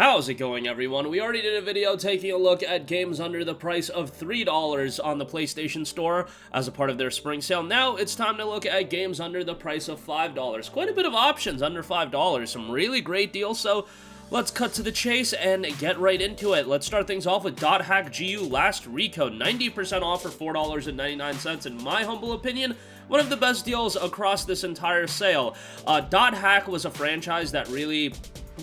How's it going, everyone? We already did a video taking a look at games under the price of $3 on the PlayStation Store as a part of their spring sale. Now it's time to look at games under the price of $5. Quite a bit of options under $5, some really great deals, so let's cut to the chase and get right into it. Let's start things off with DotHack G Last Recode, 90% off for $4.99. In my humble opinion, one of the best deals across this entire sale. DotHack was a franchise that really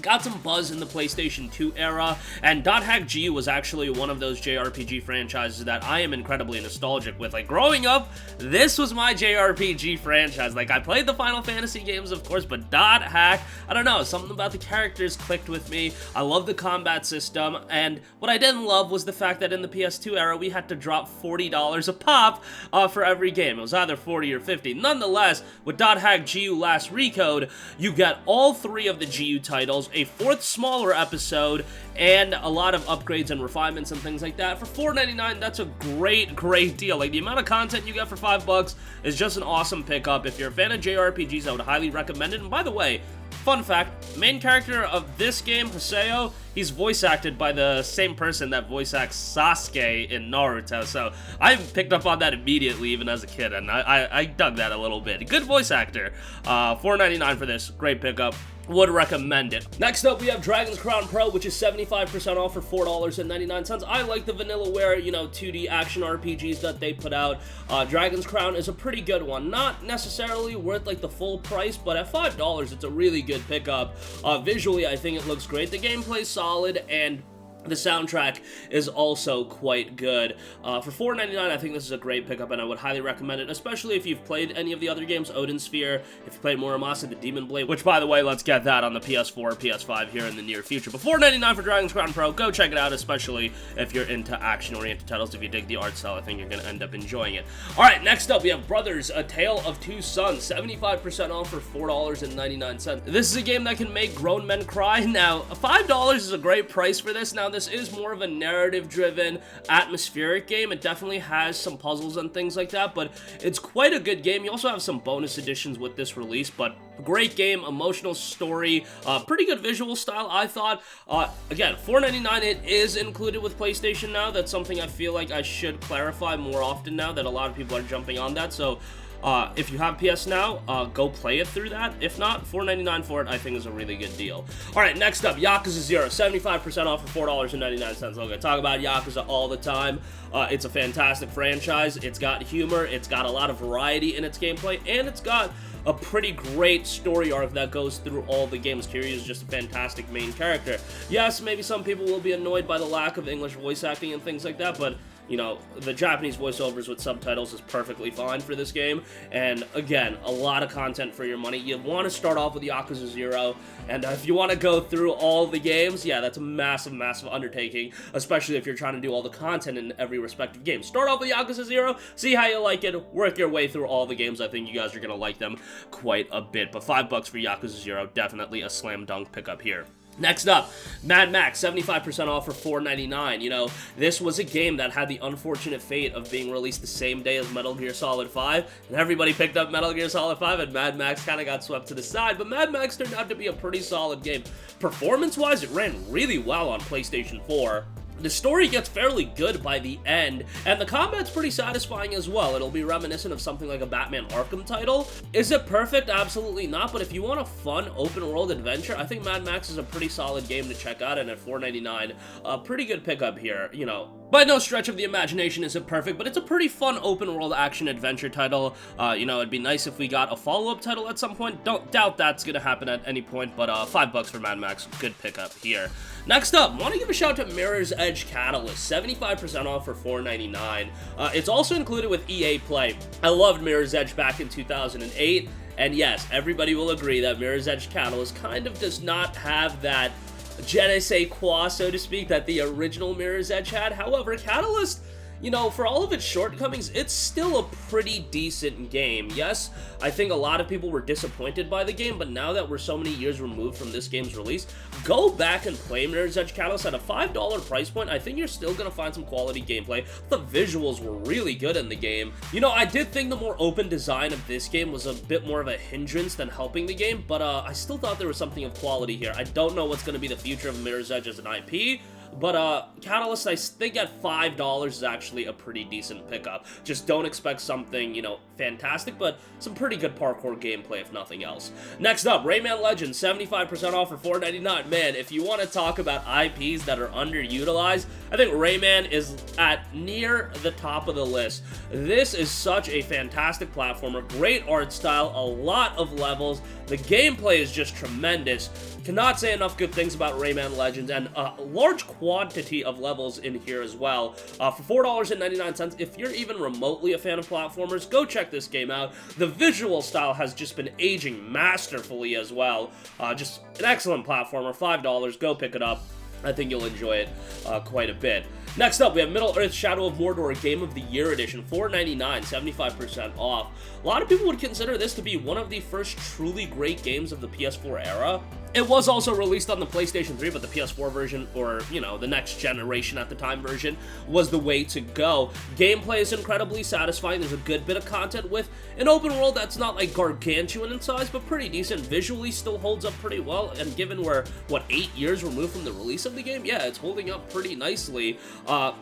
got some buzz in the PlayStation 2 era, and DotHack G was actually one of those JRPG franchises that I am incredibly nostalgic with. Like, growing up, this was my JRPG franchise. Like, I played the Final Fantasy games, of course, but DotHack, I don't know, something about the characters clicked with me. I love the combat system, and what I didn't love was the fact that in the PS2 era, we had to drop $40 a pop for every game. It was either 40 or 50. Nonetheless, with DotHack GU Last Recode, you get all three of the GU titles, a fourth smaller episode, and a lot of upgrades and refinements and things like that. For $4.99, that's a great deal. Like, the amount of content you get for $5 is just an awesome pickup. If you're a fan of JRPGs, I would highly recommend it. And by the way, fun fact, main character of this game, Haseo, he's voice acted by the same person that voice acts Sasuke in Naruto, so I picked up on that immediately even as a kid, and I dug that a little bit. Good voice actor. $4.99 for this, great pickup. Would recommend it. Next up, we have Dragon's Crown Pro, which is 75% off for $4.99. I like the vanillaware, 2D action RPGs that they put out. Dragon's Crown is a pretty good one. Not necessarily worth like the full price, but at $5, it's a really good pickup. Visually, I think it looks great. The gameplay's solid, and the soundtrack is also quite good. For $4.99, I think this is a great pickup, and I would highly recommend it, especially if you've played any of the other games, Odin Sphere, if you played Muramasa, the Demon Blade, which, by the way, let's get that on the PS4, PS5 here in the near future. But $4.99 for Dragon's Crown Pro, go check it out, especially if you're into action-oriented titles. If you dig the art style, I think you're going to end up enjoying it. Alright, next up, we have Brothers, A Tale of Two Sons, 75% off for $4.99. This is a game that can make grown men cry. Now, $5 is a great price for this. Now, this is more of a narrative-driven, atmospheric game. It definitely has some puzzles and things like that, but it's quite a good game. You also have some bonus editions with this release, but great game, emotional story, pretty good visual style, I thought. Again, $4.99, it is included with PlayStation Now. That's something I feel like I should clarify more often now that a lot of people are jumping on that, so if you have PS Now, go play it through that. If not, $4.99 for it, I think, is a really good deal. Alright, next up, Yakuza Zero, 75% off for $4.99. I'm going to talk about Yakuza all the time. It's a fantastic franchise. It's got humor, it's got a lot of variety in its gameplay, and it's got a pretty great story arc that goes through all the games. Kiryu is just a fantastic main character. Yes, maybe some people will be annoyed by the lack of English voice acting and things like that, but the Japanese voiceovers with subtitles is perfectly fine for this game, and again, a lot of content for your money. You want to start off with Yakuza Zero, and if you want to go through all the games, yeah, that's a massive undertaking, especially if you're trying to do all the content in every respective game. Start off with Yakuza Zero, see how you like it, work your way through all the games. I think you guys are going to like them quite a bit, but $5 for Yakuza Zero, definitely a slam dunk pickup here. Next up, Mad Max, 75% off for $4.99. This was a game that had the unfortunate fate of being released the same day as Metal Gear Solid 5, and everybody picked up Metal Gear Solid 5, and Mad Max kind of got swept to the side, but Mad Max turned out to be a pretty solid game. Performance-wise, it ran really well on PlayStation 4. The story gets fairly good by the end, and the combat's pretty satisfying as well. It'll be reminiscent of something like a Batman Arkham title. Is it perfect? Absolutely not, but if you want a fun, open-world adventure, I think Mad Max is a pretty solid game to check out, and at $4.99, a pretty good pickup here, By no stretch of the imagination is it perfect, but it's a pretty fun open-world action-adventure title. It'd be nice if we got a follow-up title at some point. Don't doubt that's gonna happen at any point, but $5 for Mad Max, good pickup here. Next up, want to give a shout out to Mirror's Edge Catalyst, 75% off for $4.99. It's also included with EA Play. I loved Mirror's Edge back in 2008, and yes, everybody will agree that Mirror's Edge Catalyst kind of does not have that je ne sais quoi, so to speak, that the original Mirror's Edge had. However, Catalyst you know, for all of its shortcomings, it's still a pretty decent game. Yes, I think a lot of people were disappointed by the game, but now that we're so many years removed from this game's release, go back and play Mirror's Edge Catalyst at a $5 price point. I think you're still gonna find some quality gameplay. The visuals were really good in the game. You know, I did think the more open design of this game was a bit more of a hindrance than helping the game, but I still thought there was something of quality here. I don't know what's gonna be the future of Mirror's Edge as an IP, but Catalyst, I think at $5 is actually a pretty decent pickup. Just don't expect something, you know, fantastic, but some pretty good parkour gameplay if nothing else. Next up, Rayman Legends, 75% off for $4.99. Man, if you want to talk about IPs that are underutilized, I think Rayman is at near the top of the list. This is such a fantastic platformer, great art style, a lot of levels. The gameplay is just tremendous. Cannot say enough good things about Rayman Legends, and a large quantity of levels in here as well. For $4.99, if you're even remotely a fan of platformers, go check this game out. The visual style has just been aging masterfully as well. Just an excellent platformer, $5, go pick it up. I think you'll enjoy it quite a bit. Next up, we have Middleearth Shadow of Mordor Game of the Year Edition, $4.99, 75% off. A lot of people would consider this to be one of the first truly great games of the PS4 era. It was also released on the PlayStation 3, but the PS4 version, or, you know, the next generation at the time version, was the way to go. Gameplay is incredibly satisfying. There's a good bit of content with an open world that's not, like, gargantuan in size, but pretty decent. Visually still holds up pretty well, and given we're, what, 8 years removed from the release of the game, yeah, it's holding up pretty nicely.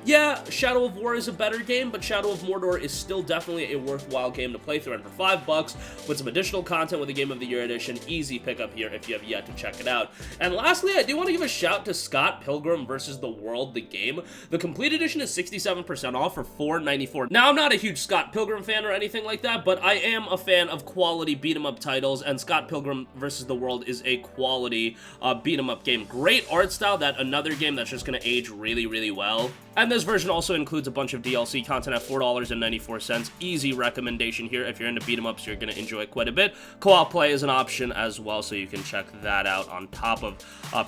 Yeah, Shadow of War is a better game, but Shadow of Mordor is still definitely a worthwhile game to play through, and for $5, with some additional content with the Game of the Year Edition, easy pickup here if you have yet to check it out. And lastly, I do want to give a shout to Scott Pilgrim vs. the World, the game. The complete edition is 67% off for $4.94. Now, I'm not a huge Scott Pilgrim fan or anything like that, but I am a fan of quality beat-em-up titles, and Scott Pilgrim vs. the World is a quality beat-em-up game. Great art style, that another game that's just going to age really, really well. And this version also includes a bunch of DLC content at $4.94. Easy recommendation here. If you're into beat-em-ups, you're going to enjoy it quite a bit. Co-op play is an option as well, so you can check that out on top of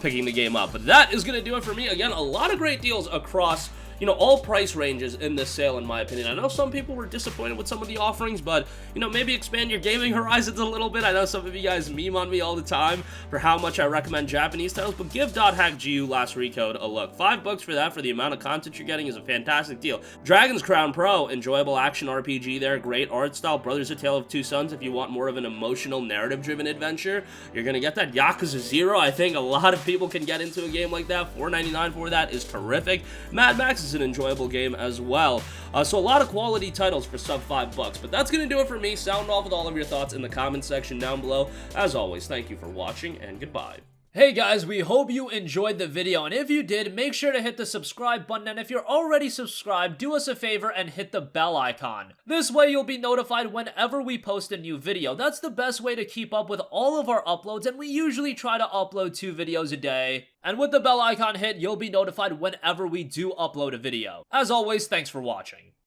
picking the game up. But that is going to do it for me. Again, a lot of great deals across, you know, all price ranges in this sale, in my opinion. I know some people were disappointed with some of the offerings, but, you know, maybe expand your gaming horizons a little bit. I know some of you guys meme on me all the time for how much I recommend Japanese titles, but give .hack G last Recode a look. $5 for that, for the amount of content you're getting, is a fantastic deal. Dragon's Crown Pro, enjoyable action RPG there, great art style. Brothers: A Tale of Two Sons, if you want more of an emotional, narrative-driven adventure, you're gonna get that. Yakuza Zero, I think a lot of people can get into a game like that. $4.99 for that is terrific. Mad Max is an enjoyable game as well. So a lot of quality titles for sub $5, but that's gonna do it for me. Sound off with all of your thoughts in the comments section down below. As always, thank you for watching, and goodbye. Hey guys, we hope you enjoyed the video, and if you did, make sure to hit the subscribe button, and if you're already subscribed, do us a favor and hit the bell icon. This way you'll be notified whenever we post a new video. That's the best way to keep up with all of our uploads, and we usually try to upload 2 videos a day. And with the bell icon hit, you'll be notified whenever we do upload a video. As always, thanks for watching.